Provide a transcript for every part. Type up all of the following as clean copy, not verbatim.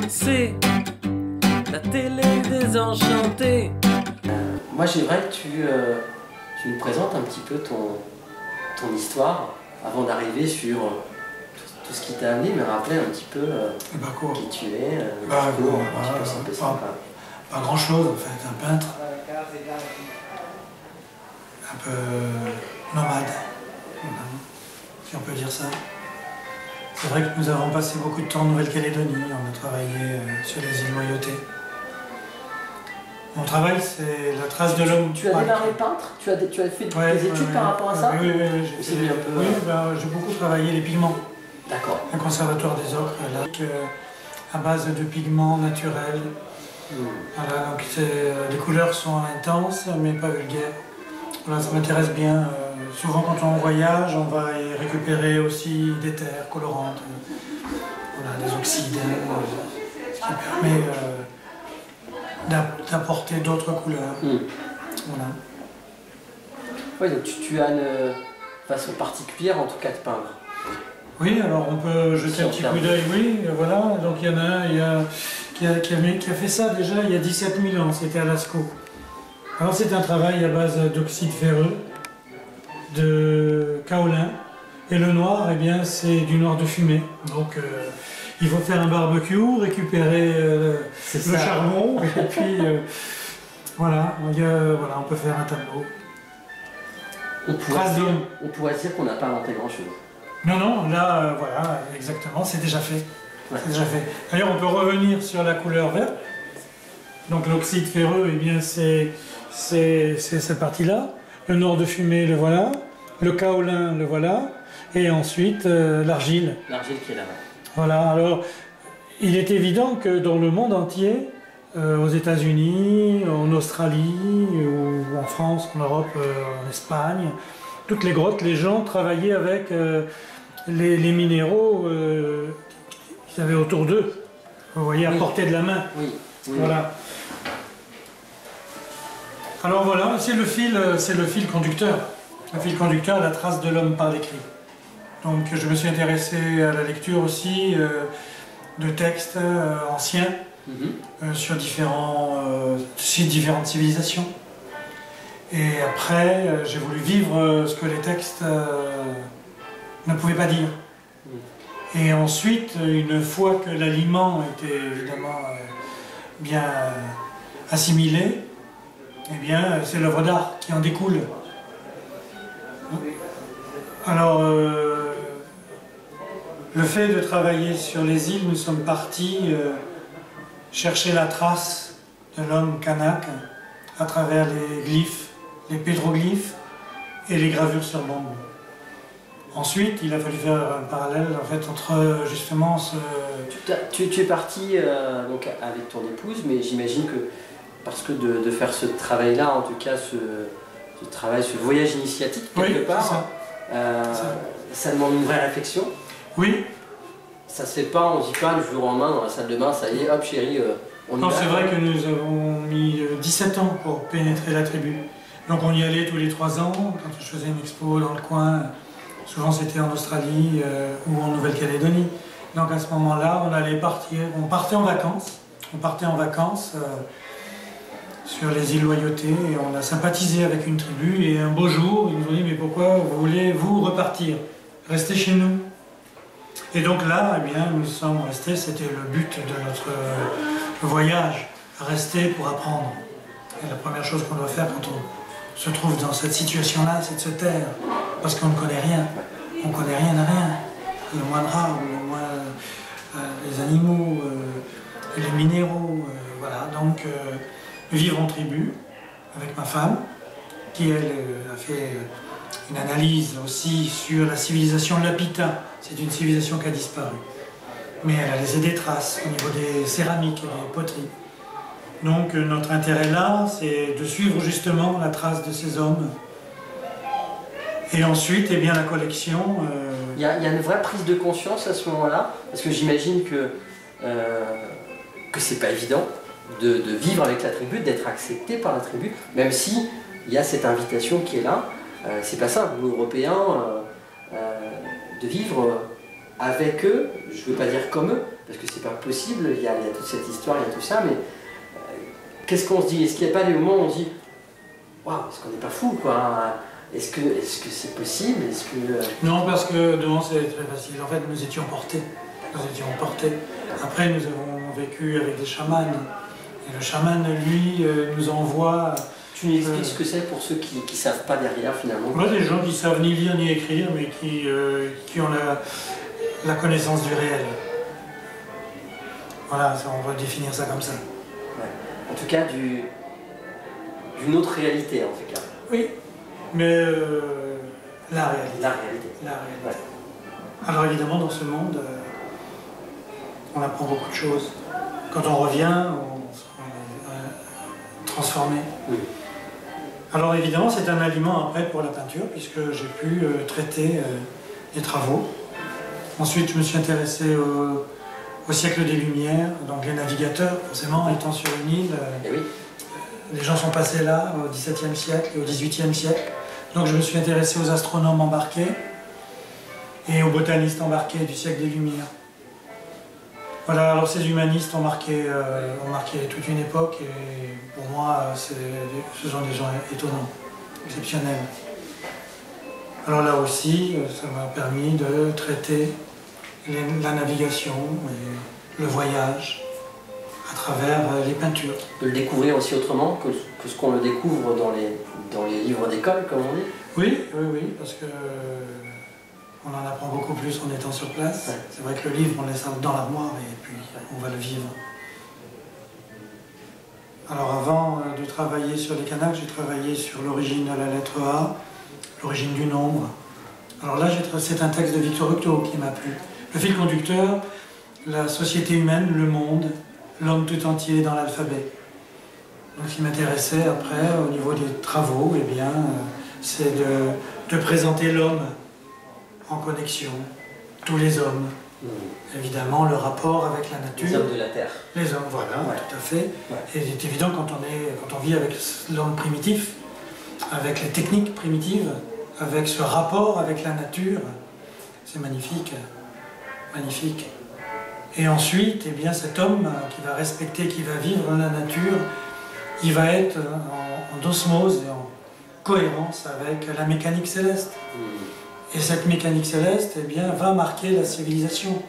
C'est la télé désenchantée. Moi j'aimerais que tu nous présentes un petit peu ton histoire avant d'arriver sur tout ce qui t'a amené, mais rappeler un petit peu qui tu es, un petit peu sympa. Pas grand chose en fait, un peintre, un peu nomade, si on peut dire ça. C'est vrai que nous avons passé beaucoup de temps en Nouvelle-Calédonie, on a travaillé sur les îles Loyauté. Mon travail, c'est la trace de l'homme. Tu as démarré peintre? Tu as fait des études par rapport à ça? Oui, j'ai beaucoup travaillé les pigments. D'accord. Un conservatoire des ocres, là, à base de pigments naturels. Voilà, donc les couleurs sont intenses, mais pas vulgaires. Voilà, ça m'intéresse bien. Souvent, quand on voyage, on va y récupérer aussi des terres colorantes, voilà, des oxydes, ce qui permet d'apporter d'autres couleurs. Voilà. Oui, donc tu as une façon particulière, en tout cas, de peindre. Oui, alors on peut jeter un petit coup d'œil, oui, voilà. Donc il y en a un qui a fait ça déjà il y a 17 000 ans, c'était à Lascaux. Alors c'est un travail à base d'oxyde ferreux, de kaolin, et le noir, eh bien, c'est du noir de fumée. Donc il faut faire un barbecue, récupérer le charbon, et puis voilà, on peut faire un tableau. On pourrait dire qu'on n'a pas inventé grand-chose. Non, non, là, voilà, exactement, c'est déjà fait. Ouais. C'est déjà fait. D'ailleurs, on peut revenir sur la couleur verte. Donc l'oxyde ferreux, eh bien, c'est cette partie-là. Le noir de fumée, le voilà. Le kaolin, le voilà. Et ensuite, l'argile. L'argile qui est là-bas. Voilà, alors, il est évident que dans le monde entier, aux États-Unis, en Australie, ou en France, en Europe, en Espagne, toutes les grottes, les gens travaillaient avec les minéraux qu'ils avaient autour d'eux. Vous voyez, à portée de la main. Oui. Voilà. Alors voilà, c'est le fil conducteur. Le fil conducteur, la trace de l'homme par l'écrit. Donc je me suis intéressé à la lecture aussi de textes anciens sur différentes civilisations. Et après, j'ai voulu vivre ce que les textes ne pouvaient pas dire. Et ensuite, une fois que l'aliment était évidemment bien assimilé, eh bien, c'est l'œuvre d'art qui en découle. Alors, le fait de travailler sur les îles, nous sommes partis chercher la trace de l'homme kanak à travers les glyphes, les pétroglyphes et les gravures sur bambou. Ensuite, il a fallu faire un parallèle en fait, entre justement ce... Tu es parti donc avec ton épouse, mais j'imagine que parce que de faire ce travail-là, en tout cas ce voyage initiatique quelque part, ça demande une vraie réflexion. Oui. Ça se fait pas, on ne dit pas du jour au lendemain dans la salle de bain, ça y est, hop chérie, on y va. Non, c'est vrai que nous avons mis 17 ans pour pénétrer la tribu. Donc on y allait tous les 3 ans, quand je faisais une expo dans le coin, souvent c'était en Australie ou en Nouvelle-Calédonie. Donc à ce moment-là, on partait en vacances sur les îles Loyauté et on a sympathisé avec une tribu et un beau jour, ils nous ont dit mais pourquoi voulez-vous repartir? Restez chez nous. Et donc là, eh bien, nous sommes restés, c'était le but de notre voyage, rester pour apprendre. Et la première chose qu'on doit faire quand on se trouve dans cette situation-là, c'est de se taire, parce qu'on ne connaît rien. On ne connaît rien à rien. Le moindre arbre, le moins les animaux, les minéraux, voilà. Donc vivre en tribu avec ma femme, qui elle a fait une analyse aussi sur la civilisation Lapita. C'est une civilisation qui a disparu. Mais elle a laissé des traces au niveau des céramiques et des poteries. Donc notre intérêt là, c'est de suivre justement la trace de ces hommes. Et ensuite, eh bien, la collection... Il y a une vraie prise de conscience à ce moment-là, parce que j'imagine que c'est pas évident de vivre avec la tribu, d'être accepté par la tribu, même si il y a cette invitation qui est là. C'est pas simple, nous Européens, de vivre avec eux, je ne veux pas dire comme eux, parce que c'est pas possible, il y a toute cette histoire, il y a tout ça, mais qu'est-ce qu'on se dit? Est-ce qu'il n'y a pas des moments où on se dit waouh, est-ce qu'on n'est pas fou, quoi? Est-ce que c'est possible? Non, parce que devant c'est très facile. En fait, nous étions portés. Après, nous avons vécu avec des chamans. Et le chaman, lui, nous envoie... Tu nous expliques ce que c'est pour ceux qui ne savent pas derrière, finalement? Moi, des gens qui savent ni lire ni écrire, mais qui ont la connaissance du réel. Voilà, on va définir ça comme ça. Ouais. En tout cas, d'une autre réalité, en tout cas. Oui, mais la réalité. La réalité. Ouais. Alors évidemment, dans ce monde, on apprend beaucoup de choses. Quand on revient, on est transformé. Oui. Alors évidemment, c'est un aliment après pour la peinture, puisque j'ai pu traiter les travaux. Ensuite, je me suis intéressé au siècle des Lumières, donc les navigateurs, forcément, étant sur une île. Oui. Les gens sont passés là au XVIIe siècle et au XVIIIe siècle. Donc je me suis intéressé aux astronomes embarqués et aux botanistes embarqués du siècle des Lumières. Voilà, alors ces humanistes ont marqué toute une époque et pour moi, ce sont des gens étonnants, exceptionnels. Alors là aussi, ça m'a permis de traiter la navigation et le voyage à travers les peintures. De le découvrir aussi autrement que ce qu'on le découvre dans les livres d'école, comme on dit? Oui, parce que on en apprend beaucoup plus en étant sur place. Ouais. C'est vrai que le livre, on le laisse dans l'armoire et puis on va le vivre. Alors avant de travailler sur les Kanaks, j'ai travaillé sur l'origine de la lettre A, l'origine du nombre. Alors là, c'est un texte de Victor Hugo qui m'a plu. Le fil conducteur, la société humaine, le monde, l'homme tout entier dans l'alphabet. Donc ce qui m'intéressait après, au niveau des travaux, eh bien, c'est de présenter l'homme en connexion, tous les hommes. Évidemment, le rapport avec la nature. Les hommes de la Terre. Les hommes, voilà, ouais. Tout à fait. Ouais. Et c'est évident quand on vit avec l'homme primitif, avec les techniques primitives, avec ce rapport avec la nature, c'est magnifique, magnifique. Et ensuite, eh bien, cet homme qui va respecter, qui va vivre dans la nature, il va être en osmose et en cohérence avec la mécanique céleste. Et cette mécanique céleste, eh bien, va marquer la civilisation.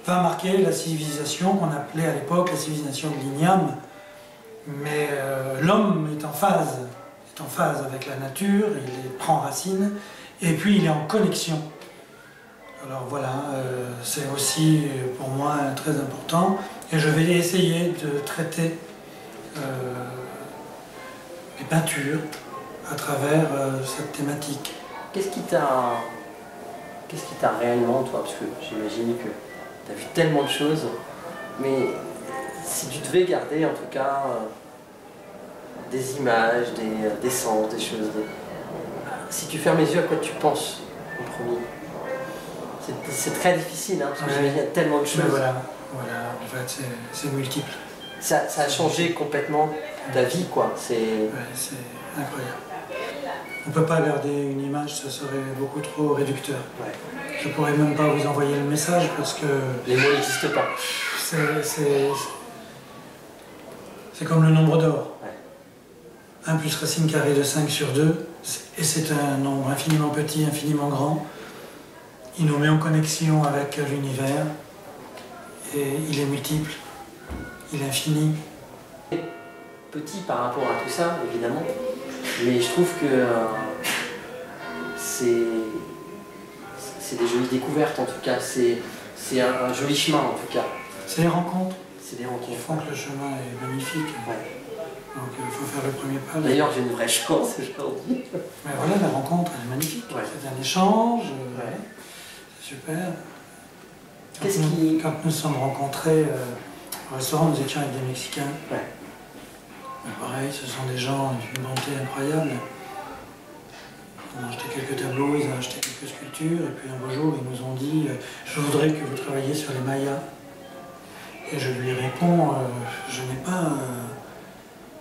Va marquer la civilisation qu'on appelait à l'époque la civilisation de l'Igname. Mais l'homme est en phase avec la nature, il prend racine, et puis il est en connexion. Alors voilà, c'est aussi pour moi très important, et je vais essayer de traiter les peintures à travers cette thématique. Qu'est-ce qui t'a réellement, toi, parce que j'imagine que tu as vu tellement de choses, mais si tu devais garder en tout cas des images, des sens, des choses, si tu fermes les yeux, à quoi tu penses en premier? C'est très difficile, hein, parce que il y a tellement de choses. Mais voilà, en fait c'est multiple. Ça a changé complètement ta vie, quoi. C'est incroyable. On ne peut pas garder une image, ça serait beaucoup trop réducteur. Ouais. Je ne pourrais même pas vous envoyer le message parce que... Les mots n'existent pas. C'est comme le nombre d'or. Ouais. 1 plus racine carrée de 5 sur 2, et c'est un nombre infiniment petit, infiniment grand. Il nous met en connexion avec l'univers, et il est multiple, il est infini. Petit par rapport à tout ça, évidemment. Mais je trouve que c'est des jolies découvertes en tout cas, c'est un joli chemin en tout cas. C'est les rencontres. C'est des rencontres. Qui font que le chemin est magnifique. Ouais. Donc il faut faire le premier pas. D'ailleurs j'ai une vraie chance aujourd'hui. Mais voilà, la rencontre elle est magnifique. Ouais. C'est un échange, ouais. C'est super. Quand nous sommes rencontrés au restaurant, nous étions avec des Mexicains. Ouais. Pareil, ce sont des gens d'une bonté incroyable. On a acheté quelques tableaux, ils ont acheté quelques sculptures, et puis un beau jour, ils nous ont dit « Je voudrais que vous travailliez sur les Mayas ». Et je lui réponds « Je n'ai pas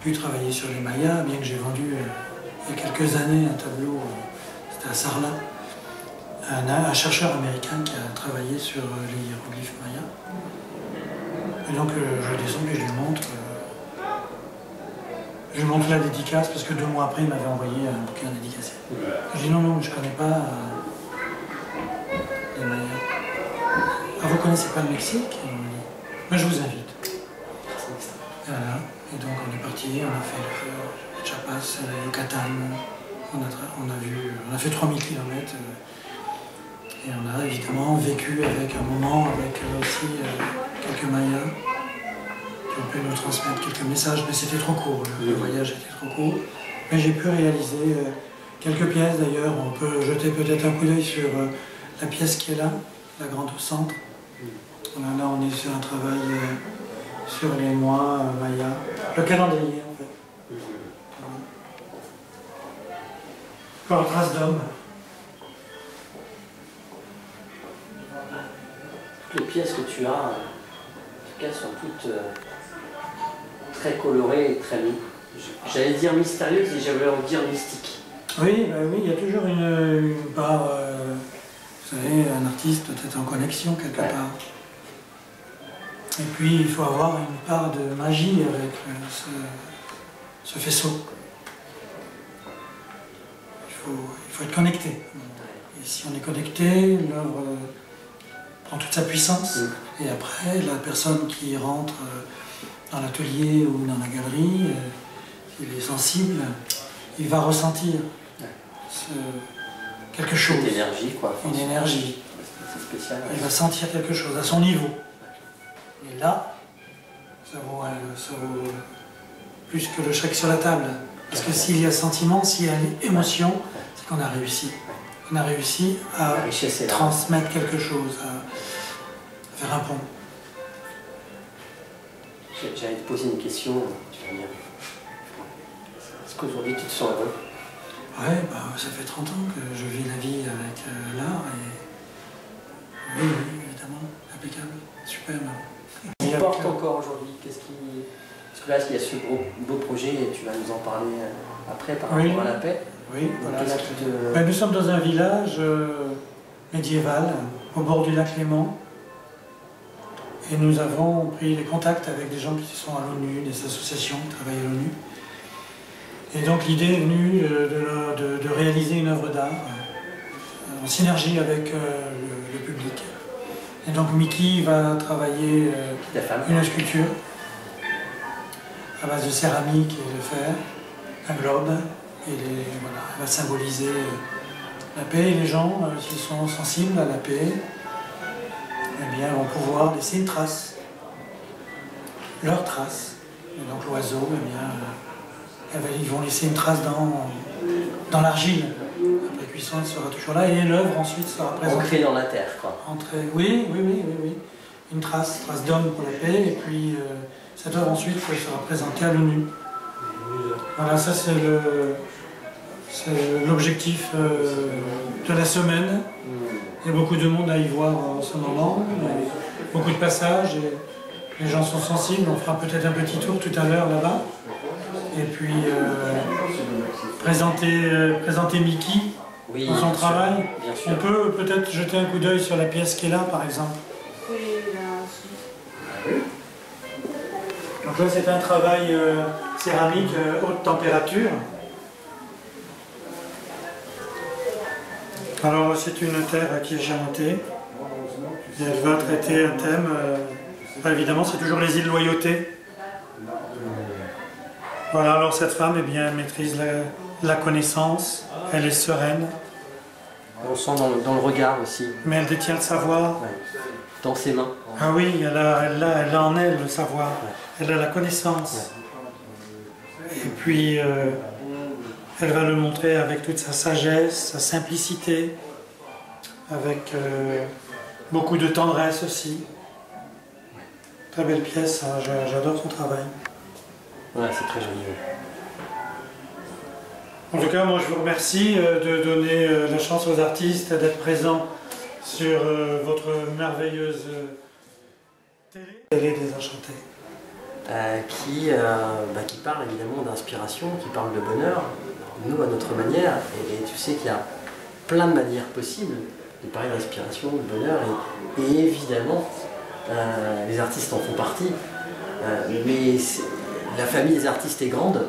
pu travailler sur les Mayas, bien que j'ai vendu il y a quelques années un tableau, c'était à Sarlat, un chercheur américain qui a travaillé sur les hiéroglyphes mayas. Et donc je descends et je lui montre. Je lui montre la dédicace parce que 2 mois après il m'avait envoyé un bouquin dédicacé. Je dis non, je ne connais pas les mayas. Ah, vous connaissez pas le Mexique? Moi je vous invite. Voilà. Et donc on est parti, on a fait le Chiapas, le Yucatan, on a fait 3000 km et on a évidemment vécu avec un moment avec aussi quelques Mayas qui ont pu nous transmettre quelques messages, mais c'était trop court, le voyage était trop court. Mais j'ai pu réaliser quelques pièces d'ailleurs, on peut jeter peut-être un coup d'œil sur la pièce qui est là, la grande au centre. Voilà, là on est sur un travail sur les mois mayas, le calendrier en fait. Encore trace d'homme. Toutes les pièces que tu as, en tout cas, sont toutes très colorées et très, j'allais dire mystérieuses et j'avais envie de dire mystiques. Oui, oui, il y a toujours une part, vous savez, un artiste doit être en connexion quelque part. Et puis il faut avoir une part de magie avec ce faisceau. Il faut être connecté. Et si on est connecté, l'œuvre prend toute sa puissance. Et après, la personne qui rentre dans l'atelier ou dans la galerie, il est sensible, il va ressentir quelque chose. Une énergie, quoi. Une énergie. C'est spécial. Il va sentir quelque chose à son niveau. Et là, ça vaut plus que le chèque sur la table. Parce que s'il y a sentiment, s'il y a émotion, c'est qu'on a réussi. On a réussi à transmettre quelque chose, à faire un pont. J'allais te poser une question, tu vas dire. Est-ce qu'aujourd'hui tu te sens heureux? Ouais, ça fait 30 ans que je vis la vie avec l'art et oui, évidemment, impeccable, superbe. Qu'est-ce qui porte encore aujourd'hui? Parce que là, il y a ce beau projet et tu vas nous en parler après par rapport à la paix. Oui, voilà. Nous sommes dans un village médiéval au bord du lac Léman et nous avons pris des contacts avec des gens qui sont à l'ONU, des associations qui travaillent à l'ONU. Et donc l'idée est venue de réaliser une œuvre d'art en synergie avec le public. Et donc Mickey va travailler une sculpture à base de céramique et de fer, un globe, et voilà, elle va symboliser la paix. Et les gens, s'ils sont sensibles à la paix, eh bien, vont pouvoir laisser une trace, leur trace. Et donc l'oiseau, eh bien, ils vont laisser une trace dans l'argile. Après cuisson, elle sera toujours là, et l'œuvre ensuite sera présentée. Ancrée dans la terre, quoi. Oui. Une trace d'homme pour la paix, et puis cette œuvre ensuite sera présentée à l'ONU. Voilà, ça c'est l'objectif de la semaine. Il y a beaucoup de monde à y voir en ce moment, beaucoup de passages, et les gens sont sensibles. On fera peut-être un petit tour tout à l'heure là-bas. Et puis présenter Mickey dans son travail. On peut peut-être jeter un coup d'œil sur la pièce qui est là, par exemple. Donc là, c'est un travail céramique haute température. Alors, c'est une terre qui est géantée. Et elle va traiter un thème. Évidemment, c'est toujours les îles Loyauté. Voilà, alors cette femme, eh bien, elle maîtrise la connaissance, elle est sereine. On sent dans le regard aussi. Mais elle détient le savoir. Ouais. Dans ses mains. Ah oui, elle a en elle le savoir, elle a la connaissance. Et puis, elle va le montrer avec toute sa sagesse, sa simplicité, avec beaucoup de tendresse aussi. Très belle pièce, hein, j'adore son travail. Ouais, c'est très joli. En tout cas, moi je vous remercie de donner la chance aux artistes d'être présents sur votre merveilleuse télé Désenchanté. Qui parle évidemment d'inspiration, qui parle de bonheur, nous à notre manière, et tu sais qu'il y a plein de manières possibles parler d'inspiration, de bonheur, et évidemment, les artistes en font partie, mais la famille des artistes est grande,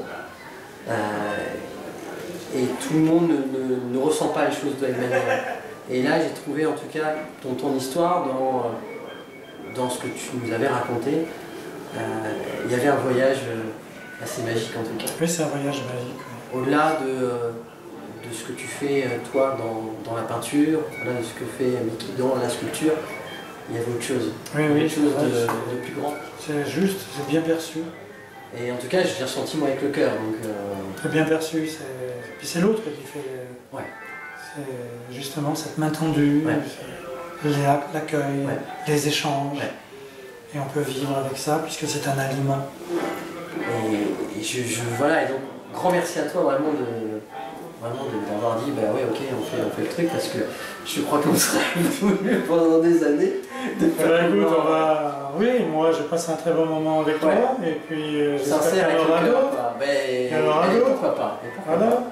et tout le monde ne ressent pas les choses de la même manière. Et là, j'ai trouvé en tout cas ton histoire dans ce que tu nous avais raconté. Il y avait un voyage assez magique en tout cas. Oui, c'est un voyage magique. Oui. Au-delà de ce que tu fais toi dans la peinture, au-delà de ce que fait Mickey dans la sculpture, il y avait autre chose. Oui, quelque chose de plus grand. C'est juste, c'est bien perçu. Et en tout cas, j'ai ressenti moi avec le cœur. C'est bien perçu. Puis c'est l'autre qui fait. Ouais. C'est justement cette main tendue, ouais. L'accueil, ouais. Les échanges. Ouais. Et on peut vivre avec ça puisque c'est un aliment. Et voilà, et donc grand merci à toi vraiment d'avoir dit bah ouais ok on fait le truc parce que je crois qu'on serait venu pendant des années de faire écoute, oui, moi j'ai passé un très bon moment avec toi et puis sincère avec le cœur. Pourquoi pas. Voilà.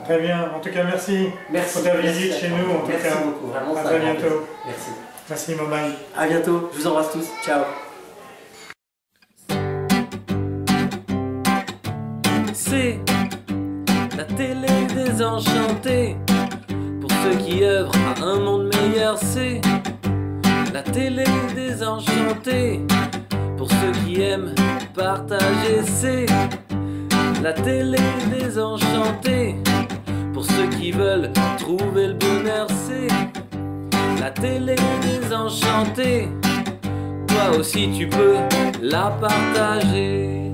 Très bien, en tout cas merci pour ta visite chez nous. En tout merci cas. Beaucoup, vraiment. À très bientôt. Merci. Merci Momaï. À bientôt, je vous embrasse tous, ciao. C'est la télé désenchantée. Pour ceux qui œuvrent à un monde meilleur, c'est la télé désenchantée. Pour ceux qui aiment partager, c'est la télé désenchantée. Pour ceux qui veulent trouver le bonheur, c'est la télé désenchantée. Toi aussi tu peux la partager.